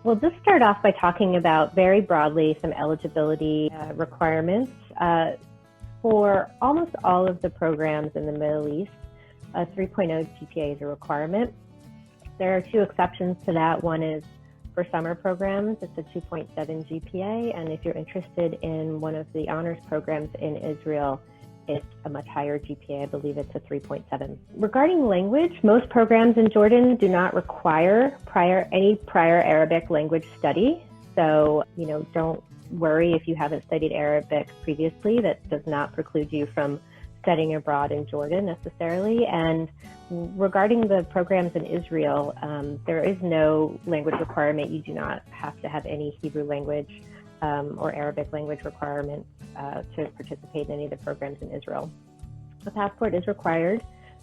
We'll just start off by talking about very broadly some eligibility requirements. For almost all of the programs in the Middle East, a 3.0 GPA is a requirement. There are two exceptions to that. One is for summer programs, it's a 2.7 GPA, and if you're interested in one of the honors programs in Israel, it's a much higher GPA. I believe it's a 3.7. Regarding language, most programs in Jordan do not require any prior Arabic language study. So, don't worry if you haven't studied Arabic previously. That does not preclude you from studying abroad in Jordan necessarily. And regarding the programs in Israel, there is no language requirement. You do not have to have any Hebrew language or Arabic language requirements to participate in any of the programs in Israel. A passport is required.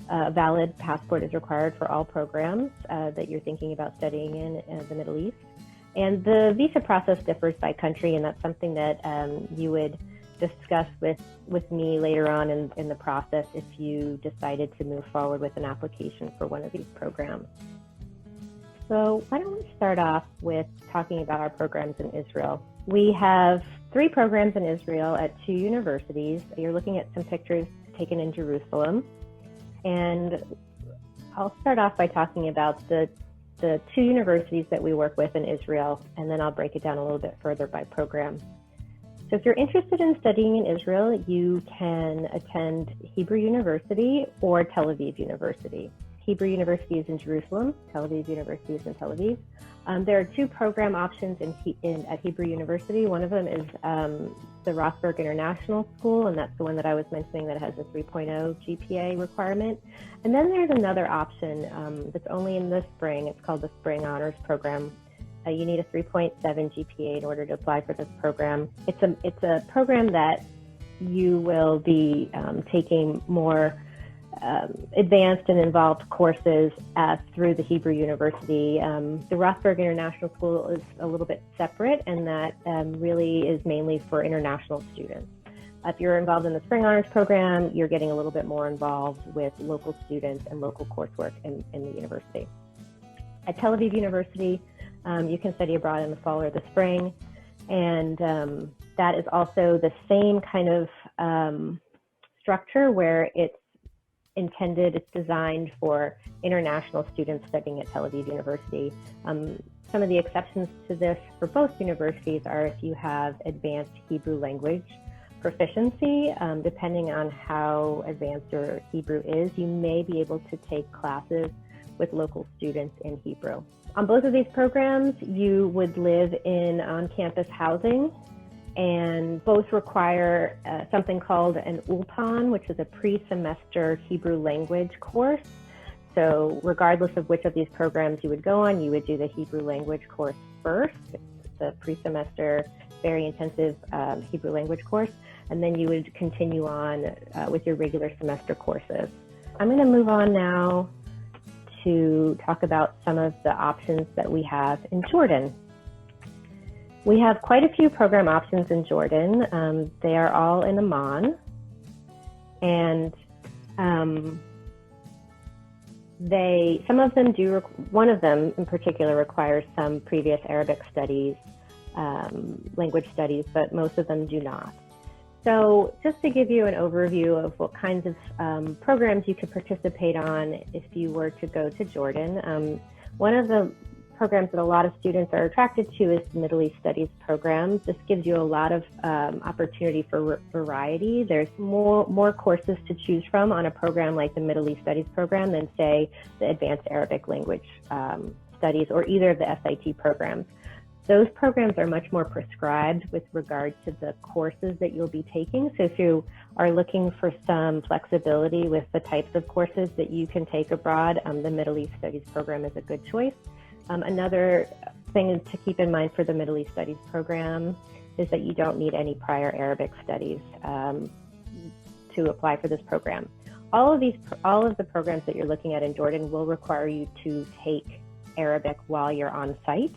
A valid passport is required for all programs that you're thinking about studying in the Middle East. And the visa process differs by country, and that's something that you would discuss with me later on in the process if you decided to move forward with an application for one of these programs. So why don't we start off with talking about our programs in Israel. We have 3 programs in Israel at 2 universities. You're looking at some pictures taken in Jerusalem. And I'll start off by talking about the 2 universities that we work with in Israel, and then I'll break it down a little bit further by program. So if you're interested in studying in Israel, you can attend Hebrew University or Tel Aviv University. Hebrew University is in Jerusalem, Tel Aviv University is in Tel Aviv. There are 2 program options at Hebrew University. One of them is the Rothberg International School, and that's the one that I was mentioning that has a 3.0 GPA requirement. And then there's another option that's only in the spring. It's called the Spring Honors Program. You need a 3.7 GPA in order to apply for this program. It's a program that you will be taking more advanced and involved courses through the Hebrew University. The Rothberg International School is a little bit separate, and that really is mainly for international students. If you're involved in the Spring Honors Program, you're getting a little bit more involved with local students and local coursework in the university. At Tel Aviv University, you can study abroad in the fall or the spring, and that is also the same kind of structure where it's designed for international students studying at Tel Aviv University. Some of the exceptions to this for both universities are if you have advanced Hebrew language proficiency. Depending on how advanced your Hebrew is, you may be able to take classes with local students in Hebrew. On both of these programs, you would live in on-campus housing, and both require something called an ulpan, which is a pre-semester Hebrew language course. So regardless of which of these programs you would go on, you would do the Hebrew language course first. It's a pre-semester, very intensive Hebrew language course, and then you would continue on with your regular semester courses. I'm going to move on now to talk about some of the options that we have in Jordan. We have quite a few program options in Jordan. They are all in Amman, and some of them do. One of them in particular requires some previous Arabic studies, language studies, but most of them do not. So just to give you an overview of what kinds of programs you could participate on if you were to go to Jordan, one of the programs that a lot of students are attracted to is the Middle East Studies program. This gives you a lot of opportunity for variety. There's more courses to choose from on a program like the Middle East Studies program than, say, the Advanced Arabic Language Studies or either of the SIT programs. Those programs are much more prescribed with regard to the courses that you'll be taking. So if you are looking for some flexibility with the types of courses that you can take abroad, the Middle East Studies program is a good choice. Another thing to keep in mind for the Middle East Studies program is that you don't need any prior Arabic studies to apply for this program. All of the programs that you're looking at in Jordan will require you to take Arabic while you're on site.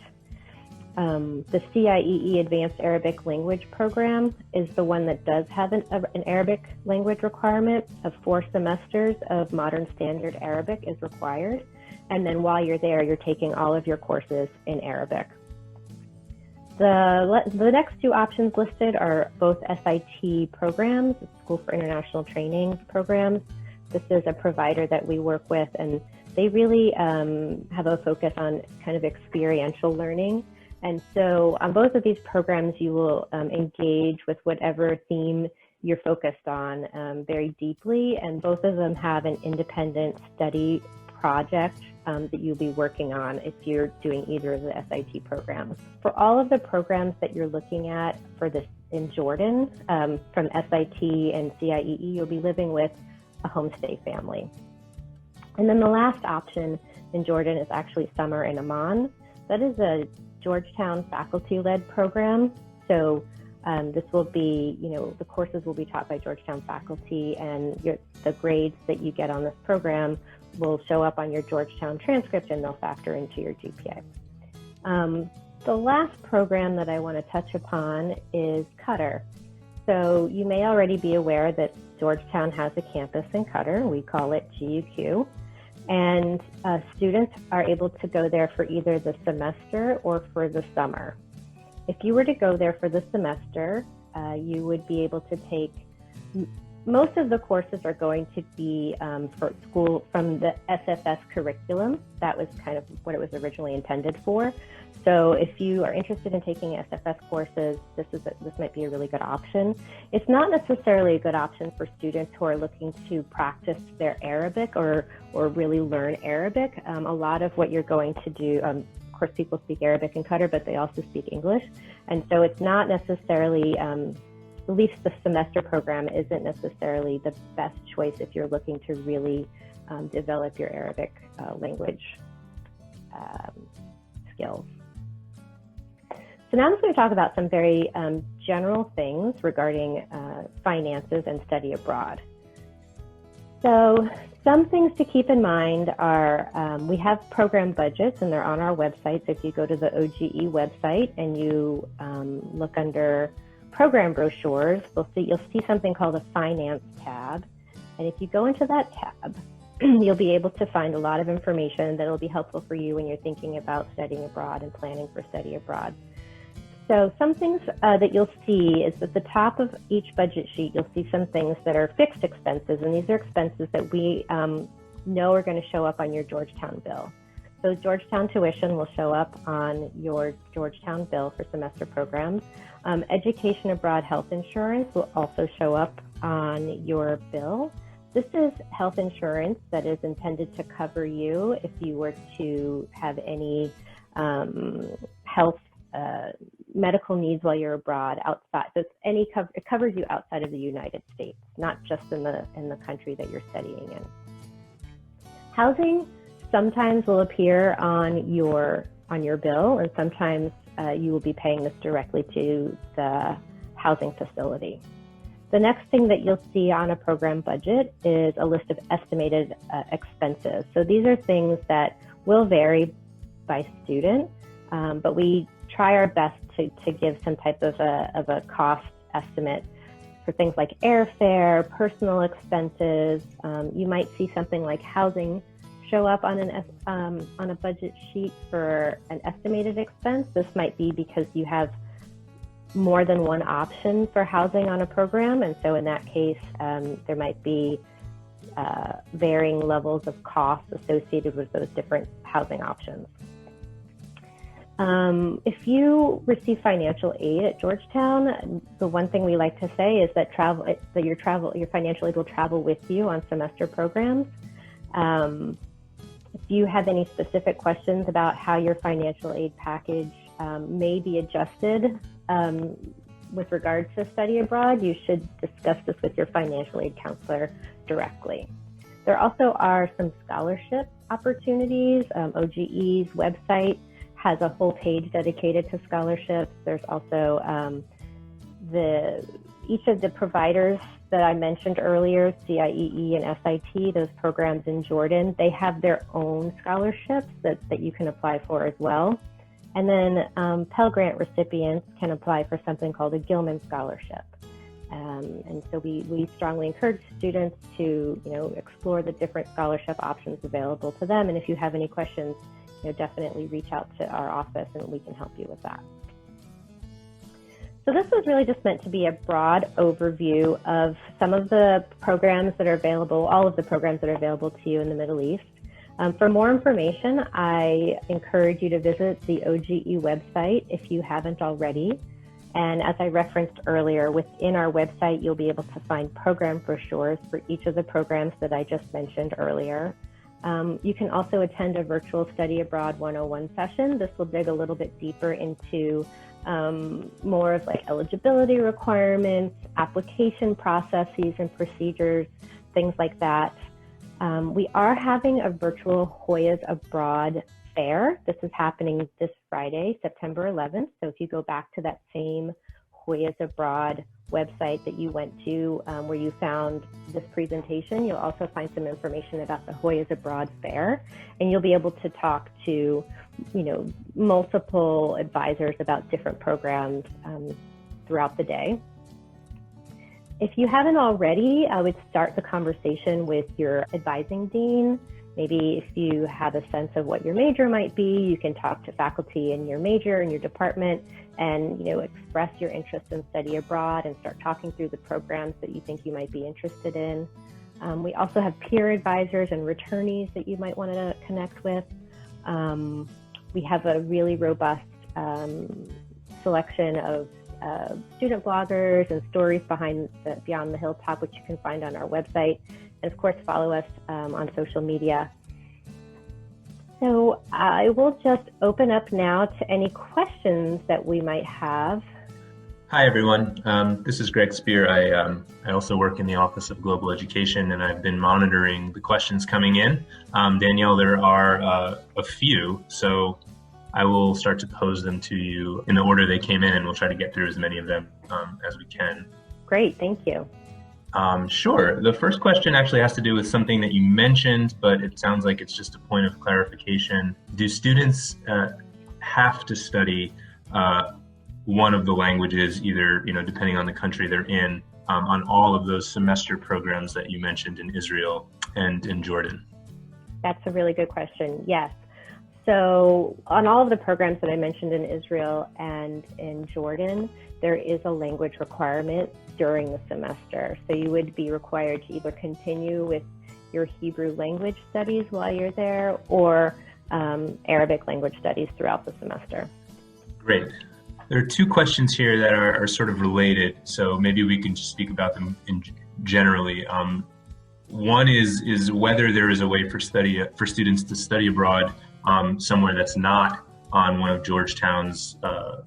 The CIEE Advanced Arabic Language Program is the one that does have an Arabic language requirement of 4 semesters of Modern Standard Arabic is required. And then while you're there, you're taking all of your courses in Arabic. The next two options listed are both SIT programs, School for International Training programs. This is a provider that we work with, and they really have a focus on kind of experiential learning. And so on both of these programs, you will engage with whatever theme you're focused on very deeply, and both of them have an independent study project that you'll be working on if you're doing either of the SIT programs. For all of the programs that you're looking at for this in Jordan, from SIT and CIEE, you'll be living with a homestay family. And then the last option in Jordan is actually Summer in Amman. That is a Georgetown faculty-led program. So this will be, the courses will be taught by Georgetown faculty, and the grades that you get on this program will show up on your Georgetown transcript, and they'll factor into your GPA. The last program that I want to touch upon is Qatar. So you may already be aware that Georgetown has a campus in Qatar. We call it GUQ. And students are able to go there for either the semester or for the summer. If you were to go there for the semester, you would be able to take, most of the courses are going to be for school from the SFS curriculum. That was kind of what it was originally intended for. So if you are interested in taking SFS courses, this might be a really good option. It's not necessarily a good option for students who are looking to practice their Arabic or really learn Arabic. A lot of what you're going to do, of course, people speak Arabic in Qatar, but they also speak English. And so it's not necessarily, at least the semester program isn't necessarily the best choice if you're looking to really develop your Arabic language skills. So now I'm just going to talk about some very general things regarding finances and study abroad. So some things to keep in mind are we have program budgets, and they're on our website. So if you go to the OGE website and you look under program brochures, you'll see something called a finance tab. And if you go into that tab, you'll be able to find a lot of information that will be helpful for you when you're thinking about studying abroad and planning for study abroad. So some things that you'll see is at the top of each budget sheet, you'll see some things that are fixed expenses, and these are expenses that we know are going to show up on your Georgetown bill. So Georgetown tuition will show up on your Georgetown bill for semester programs. Education abroad health insurance will also show up on your bill. This is health insurance that is intended to cover you if you were to have any health medical needs while you're abroad outside. So it covers you outside of the United States, not just in the country that you're studying in. Housing sometimes will appear on your bill, and sometimes you will be paying this directly to the housing facility. The next thing that you'll see on a program budget is a list of estimated expenses. So these are things that will vary by student, but we try our best to give some type of a cost estimate for things like airfare, personal expenses. You might see something like housing show up on a budget sheet for an estimated expense. This might be because you have more than one option for housing on a program, and so in that case, there might be varying levels of costs associated with those different housing options. If you receive financial aid at Georgetown, the one thing we like to say is that your financial aid will travel with you on semester programs. If you have any specific questions about how your financial aid package may be adjusted with regard to study abroad, you should discuss this with your financial aid counselor directly. There also are some scholarship opportunities. OGE's website has a whole page dedicated to scholarships. There's also each of the providers that I mentioned earlier, CIEE and SIT, those programs in Jordan, they have their own scholarships that you can apply for as well. And then Pell Grant recipients can apply for something called a Gilman Scholarship. And so we strongly encourage students to explore the different scholarship options available to them. And if you have any questions, definitely reach out to our office and we can help you with that. So this was really just meant to be a broad overview of some of the programs that are available, all of the programs that are available to you in the Middle East. For more information, I encourage you to visit the OGE website if you haven't already. And as I referenced earlier, within our website, you'll be able to find program brochures for each of the programs that I just mentioned earlier. You can also attend a virtual Study Abroad 101 session. This will dig a little bit deeper into more of like eligibility requirements, application processes and procedures, things like that. We are having a virtual Hoyas Abroad fair. This is happening this Friday, September 11th. So if you go back to that same Hoyas Abroad website that you went to where you found this presentation, you'll also find some information about the Hoyas Abroad fair, and you'll be able to talk to, multiple advisors about different programs throughout the day. If you haven't already, I would start the conversation with your advising dean. Maybe if you have a sense of what your major might be, you can talk to faculty in your major and your department and express your interest in study abroad and start talking through the programs that you think you might be interested in. We also have peer advisors and returnees that you might want to connect with. We have a really robust selection of student bloggers and stories beyond the hilltop, which you can find on our website. And of course, follow us on social media. So I will just open up now to any questions that we might have. Hi, everyone. This is Greg Spear. I also work in the Office of Global Education, and I've been monitoring the questions coming in. Danielle, there are a few, so I will start to pose them to you in the order they came in, and we'll try to get through as many of them as we can. Great, thank you. Sure. The first question actually has to do with something that you mentioned, but it sounds like it's just a point of clarification. Do students have to study one of the languages, either, depending on the country they're in, on all of those semester programs that you mentioned in Israel and in Jordan? That's a really good question. Yes. So on all of the programs that I mentioned in Israel and in Jordan, there is a language requirement during the semester. So you would be required to either continue with your Hebrew language studies while you're there or Arabic language studies throughout the semester. Great. There are two questions here that are sort of related, so maybe we can just speak about them generally. One is whether there is a way for students to study abroad somewhere that's not on one of Georgetown's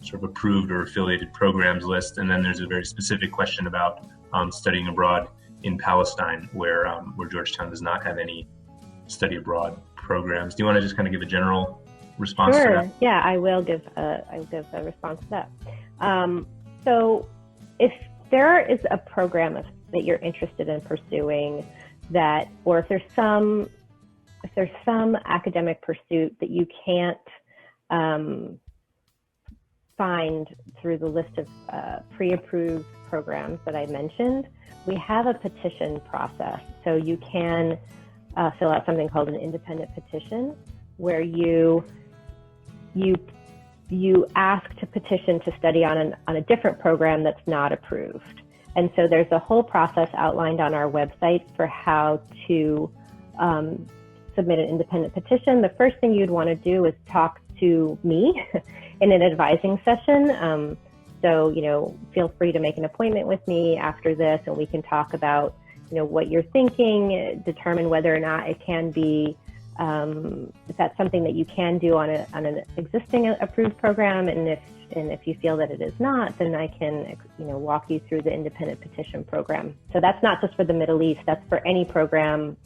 sort of approved or affiliated programs list. And then there's a very specific question about studying abroad in Palestine, where Georgetown does not have any study abroad programs. Do you want to just kind of give a general response to that? Yeah, I will give a response to that. So if there is a program that you're interested in pursuing or if there's some academic pursuit that you can't find through the list of pre-approved programs that I mentioned, we have a petition process. So you can fill out something called an independent petition, where you ask to petition to study on a different program that's not approved. And so there's a whole process outlined on our website for how to submit an independent petition. The first thing you'd want to do is talk to me in an advising session. So, feel free to make an appointment with me after this, and we can talk about, what you're thinking, determine whether or not it can be, if that's something that you can do on an existing approved program, and if you feel that it is not, then I can, walk you through the independent petition program. So that's not just for the Middle East, that's for any program,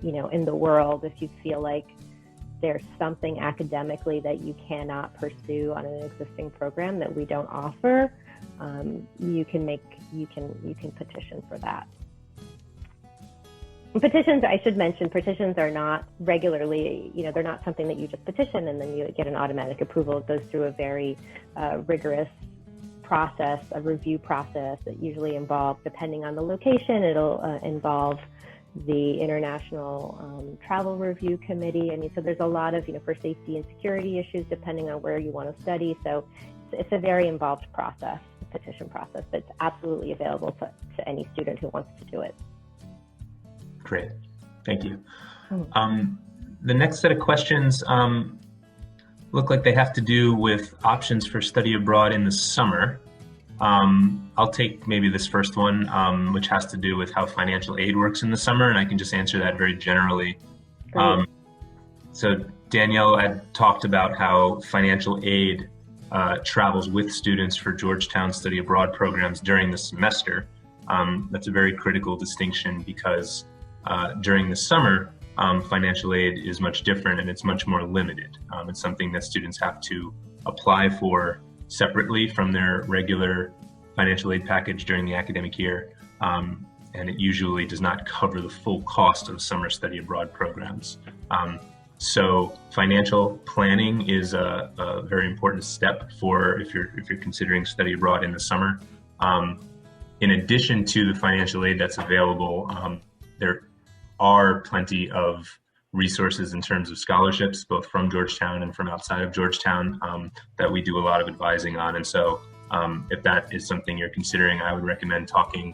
in the world. If you feel like there's something academically that you cannot pursue on an existing program that we don't offer, you can petition for that. And petitions, I should mention, petitions are not regularly, they're not something that you just petition and then you get an automatic approval. It goes through a very rigorous process, a review process that usually involves, depending on the location, it'll involve the International Travel Review Committee. So there's a lot of, for safety and security issues, depending on where you want to study. So it's a very involved process, the petition process, but it's absolutely available to any student who wants to do it. Great, thank you. The next set of questions look like they have to do with options for study abroad in the summer. I'll take maybe this first one, which has to do with how financial aid works in the summer, and I can just answer that very generally. So Danielle had talked about how financial aid travels with students for Georgetown study abroad programs during the semester. That's a very critical distinction because during the summer, financial aid is much different and it's much more limited. It's something that students have to apply for separately from their regular financial aid package during the academic year. And it usually does not cover the full cost of summer study abroad programs. So financial planning is a very important step for if you're considering study abroad in the summer. In addition to the financial aid that's available, there are plenty of resources in terms of scholarships, both from Georgetown and from outside of Georgetown, that we do a lot of advising on. And so if that is something you're considering, I would recommend talking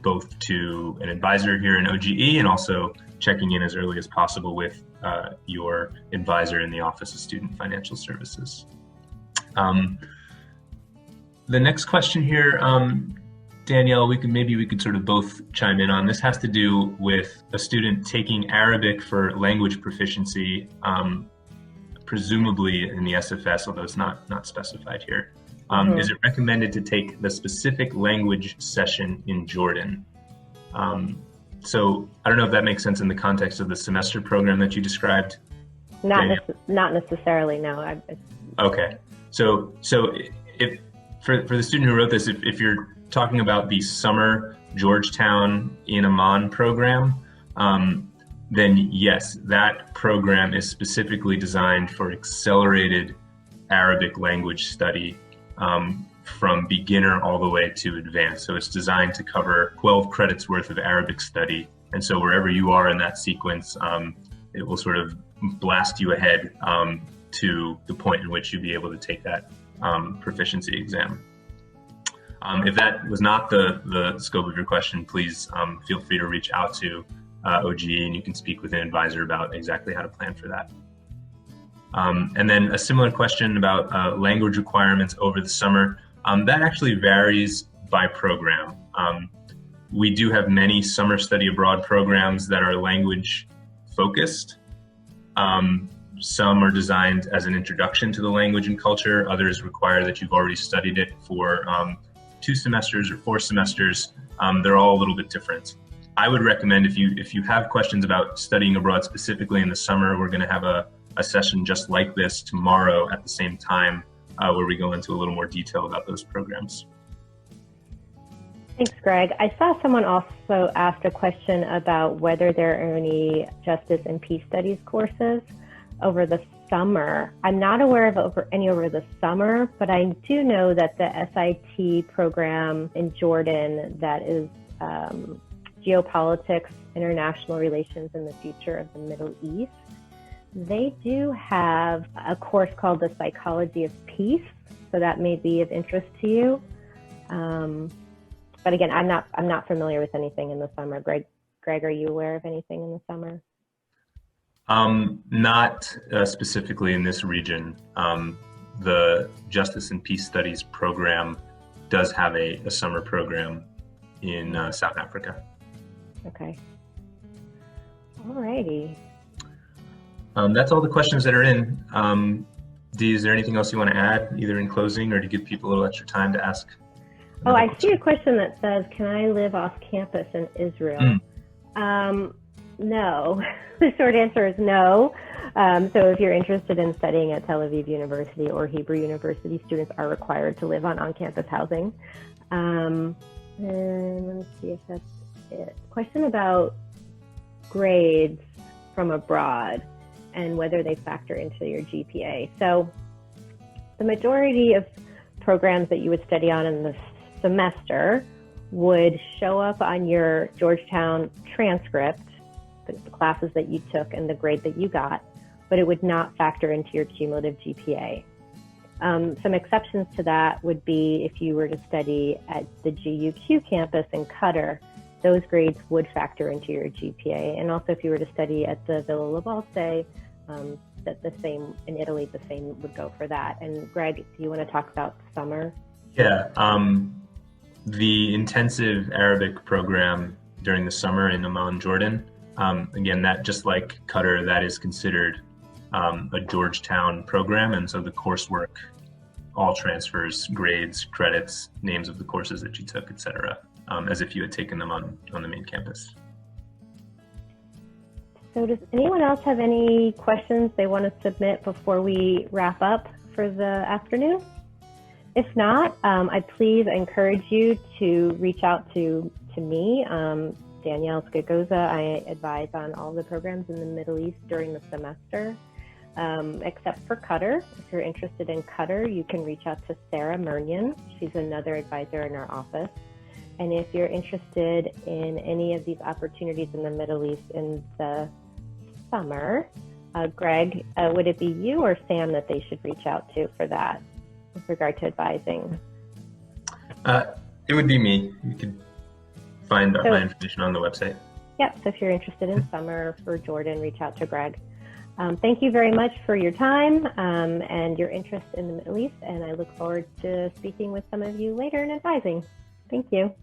both to an advisor here in OGE and also checking in as early as possible with your advisor in the Office of Student Financial Services. The next question here, Danielle, we could sort of both chime in on. This has to do with a student taking Arabic for language proficiency, presumably in the SFS, although it's not specified here. Is it recommended to take the specific language session in Jordan? So I don't know if that makes sense in the context of the semester program that you described. Not necessarily, no. Okay, so if for the student who wrote this, if you're talking about the summer Georgetown in Amman program, then yes, that program is specifically designed for accelerated Arabic language study from beginner all the way to advanced. So it's designed to cover 12 credits worth of Arabic study. And so wherever you are in that sequence, it will sort of blast you ahead to the point in which you'll be able to take that proficiency exam. If that was not the scope of your question, please feel free to reach out to OGE and you can speak with an advisor about exactly how to plan for that. And then a similar question about language requirements over the summer. That actually varies by program. We do have many summer study abroad programs that are language focused. Some are designed as an introduction to the language and culture. Others require that you've already studied it for 2 semesters or 4 semesters. They're all a little bit different. I would recommend if you have questions about studying abroad specifically in the summer, we're going to have a session just like this tomorrow at the same time where we go into a little more detail about those programs. Thanks, Greg. I saw someone also ask a question about whether there are any justice and peace studies courses over the summer. I'm not aware of any over the summer, but I do know that the SIT program in Jordan that is geopolitics, international relations, and the future of the Middle East, they do have a course called the Psychology of Peace, so that may be of interest to you. But again, I'm not familiar with anything in the summer. Greg, are you aware of anything in the summer? Not specifically in this region. The Justice and Peace Studies program does have a summer program in South Africa. Okay. All righty. That's all the questions that are in. Dee, is there anything else you want to add, either in closing or to give people a little extra time to ask? Oh, I see a question that says, can I live off campus in Israel? No. The short answer is no. So if you're interested in studying at Tel Aviv University or Hebrew University, students are required to live on on-campus housing. And let me see if that's it. Question about grades from abroad and whether they factor into your GPA. So the majority of programs that you would study on in the semester would show up on your Georgetown transcript, the classes that you took and the grade that you got, but it would not factor into your cumulative GPA. Some exceptions to that would be if you were to study at the GUQ campus in Qatar, those grades would factor into your GPA. And also if you were to study at the Villa Lavalse, that the same in Italy, the same would go for that. And Greg, do you want to talk about summer? Yeah, the intensive Arabic program during the summer in Amman, Jordan, again, that just like Qatar, that is considered a Georgetown program, and so the coursework all transfers, grades, credits, names of the courses that you took, etc., as if you had taken them on the main campus. So does anyone else have any questions they want to submit before we wrap up for the afternoon? If not, I please encourage you to reach out to me, Danielle Skigoza. I advise on all the programs in the Middle East during the semester, except for Qatar. If you're interested in Qatar, you can reach out to Sarah Murnian. She's another advisor in our office. And if you're interested in any of these opportunities in the Middle East in the summer, Greg, would it be you or Sam that they should reach out to for that with regard to advising? It would be me. You could find my information on the website. Yep, so if you're interested in summer for Jordan, reach out to Greg. Thank you very much for your time and your interest in the Middle East, and I look forward to speaking with some of you later in advising. Thank you.